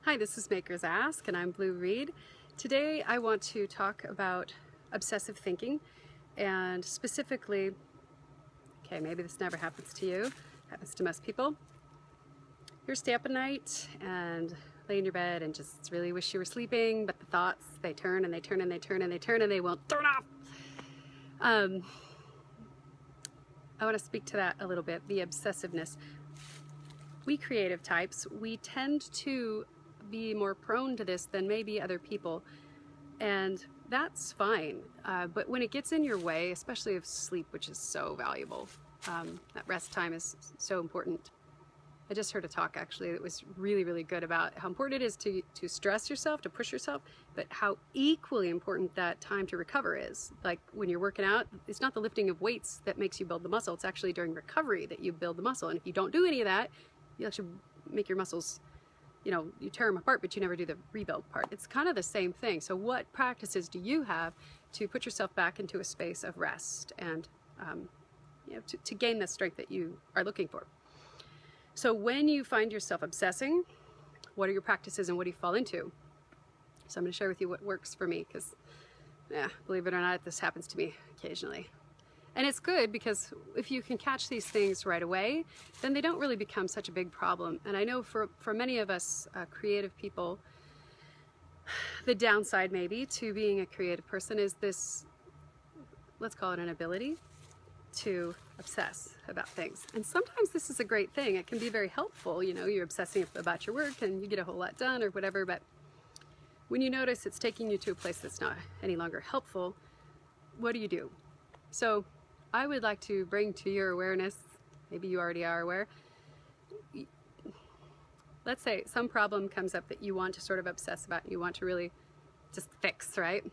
Hi, this is MakersAsk and I'm Blue Reid. Today I want to talk about obsessive thinking and specifically, okay, maybe this never happens to you, happens to most people. You're stay up at night and lay in your bed and just really wish you were sleeping, but the thoughts, they turn and they turn and they turn and they turn and they won't turn off. I want to speak to that a little bit, the obsessiveness. We creative types, we tend to be more prone to this than maybe other people, and that's fine, but when it gets in your way, especially of sleep, which is so valuable, that rest time is so important. I just heard a talk actually that was really good about how important it is to stress yourself, to push yourself, but how equally important that time to recover is. Like when you're working out, it's not the lifting of weights that makes you build the muscle, it's actually during recovery that you build the muscle, and if you don't do any of that, you actually make your muscles, you tear them apart, but you never do the rebuild part. It's kind of the same thing. So what practices do you have to put yourself back into a space of rest and to gain the strength that you are looking for? So when you find yourself obsessing, what are your practices and what do you fall into? So I'm going to share with you what works for me because, believe it or not, this happens to me occasionally. And it's good because if you can catch these things right away, then they don't really become such a big problem. And I know for many of us creative people, the downside maybe to being a creative person is this, let's call it an ability to obsess about things. And sometimes this is a great thing. It can be very helpful. You're obsessing about your work and you get a whole lot done or whatever, but when you notice it's taking you to a place that's not any longer helpful, what do you do? So I would like to bring to your awareness, maybe you already are aware, let's say some problem comes up that you want to sort of obsess about, you want to really just fix, right?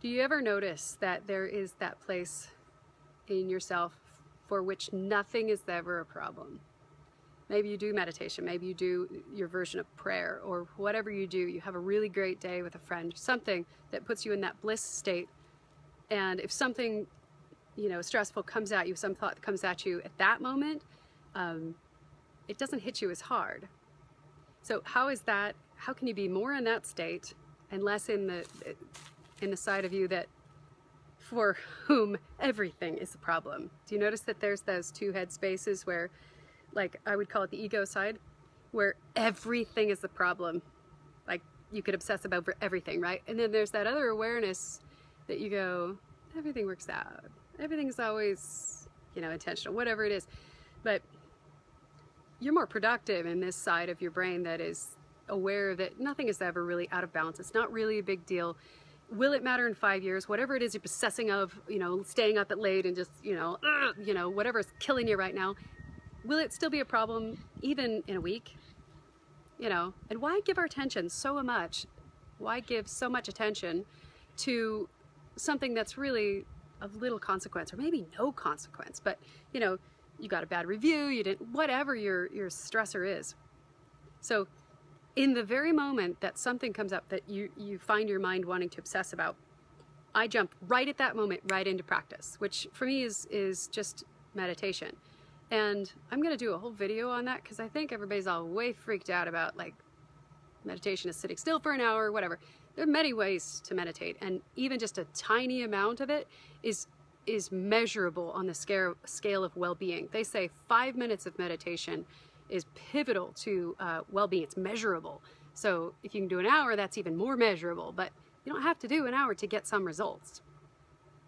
Do you ever notice that there is that place in yourself for which nothing is ever a problem? Maybe you do meditation, maybe you do your version of prayer, or whatever you do, you have a really great day with a friend, something that puts you in that bliss state, and if something stressful comes at you, some thought that comes at you at that moment, it doesn't hit you as hard. So how is that? How can you be more in that state and less in the side of you that for whom everything is a problem? Do you notice that there's those two head spaces where, like, I would call it the ego side, where everything is a problem, like you could obsess about everything, right? And then there's that other awareness that you go, everything works out. Everything's always, intentional, whatever it is. But you're more productive in this side of your brain that is aware that nothing is ever really out of balance. It's not really a big deal. Will it matter in 5 years? Whatever it is you're obsessing of, staying up at late and just, whatever is killing you right now, will it still be a problem even in a week? And why give our attention so much? Why give so much attention to something that's really of little consequence, or maybe no consequence, but you got a bad review, you didn't, whatever your stressor is. So in the very moment that something comes up that you find your mind wanting to obsess about, I jump right at that moment right into practice, which for me is just meditation. And I'm going to do a whole video on that because I think everybody's all way freaked out about, like, meditation is sitting still for an hour, whatever. There are many ways to meditate, and even just a tiny amount of it is measurable on the scale of well-being. They say 5 minutes of meditation is pivotal to well-being. It's measurable. So if you can do an hour, that's even more measurable, but you don't have to do an hour to get some results.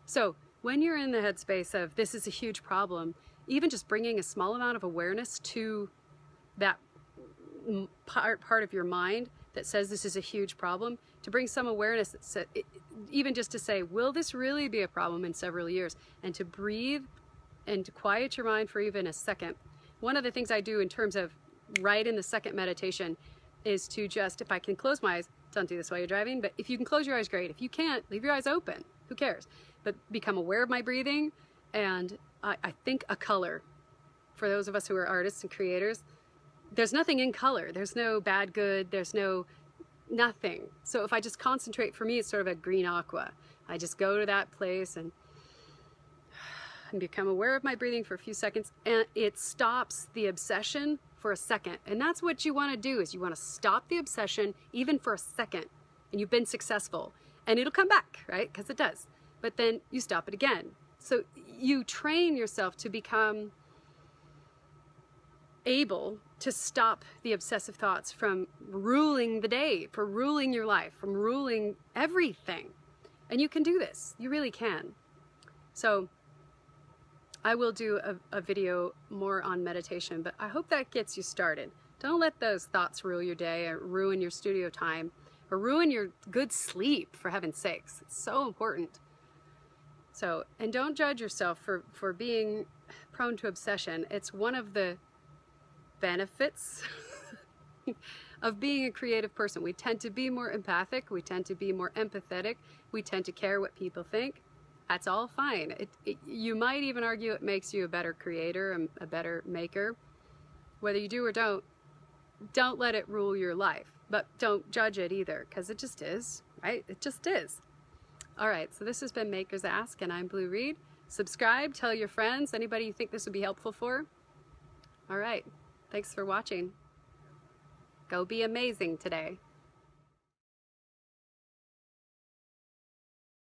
So when you're in the headspace of this is a huge problem, even just bringing a small amount of awareness to that part of your mind that says this is a huge problem, to bring some awareness, that even just to say, will this really be a problem in several years? And to breathe and to quiet your mind for even a second. One of the things I do in terms of right in the second meditation is to just, if I can close my eyes, don't do this while you're driving, but if you can close your eyes, great. If you can't, leave your eyes open. Who cares? But become aware of my breathing, and I think a color. For those of us who are artists and creators, there's nothing in color. There's no bad, good. There's nothing. So if I just concentrate, for me, it's sort of a green aqua. I just go to that place and become aware of my breathing for a few seconds, and it stops the obsession for a second. And that's what you want to do, is you want to stop the obsession even for a second. And you've been successful. And it'll come back, right? Because it does. But then you stop it again. So you train yourself to become able to stop the obsessive thoughts from ruling the day, from ruling your life, from ruling everything. And you can do this. You really can. So I will do a video more on meditation, but I hope that gets you started. Don't let those thoughts rule your day or ruin your studio time or ruin your good sleep, for heaven's sakes. It's so important. So, and don't judge yourself for being prone to obsession. It's one of the benefits of being a creative person. We tend to be more empathic. We tend to be more empathetic. We tend to care what people think. That's all fine. You might even argue it makes you a better creator and a better maker. Whether you do or don't let it rule your life. But don't judge it either, because it just is, right? It just is. All right, so this has been Makers Ask, and I'm Blue Reid. Subscribe, tell your friends, anybody you think this would be helpful for. All right, thanks for watching. Go be amazing today.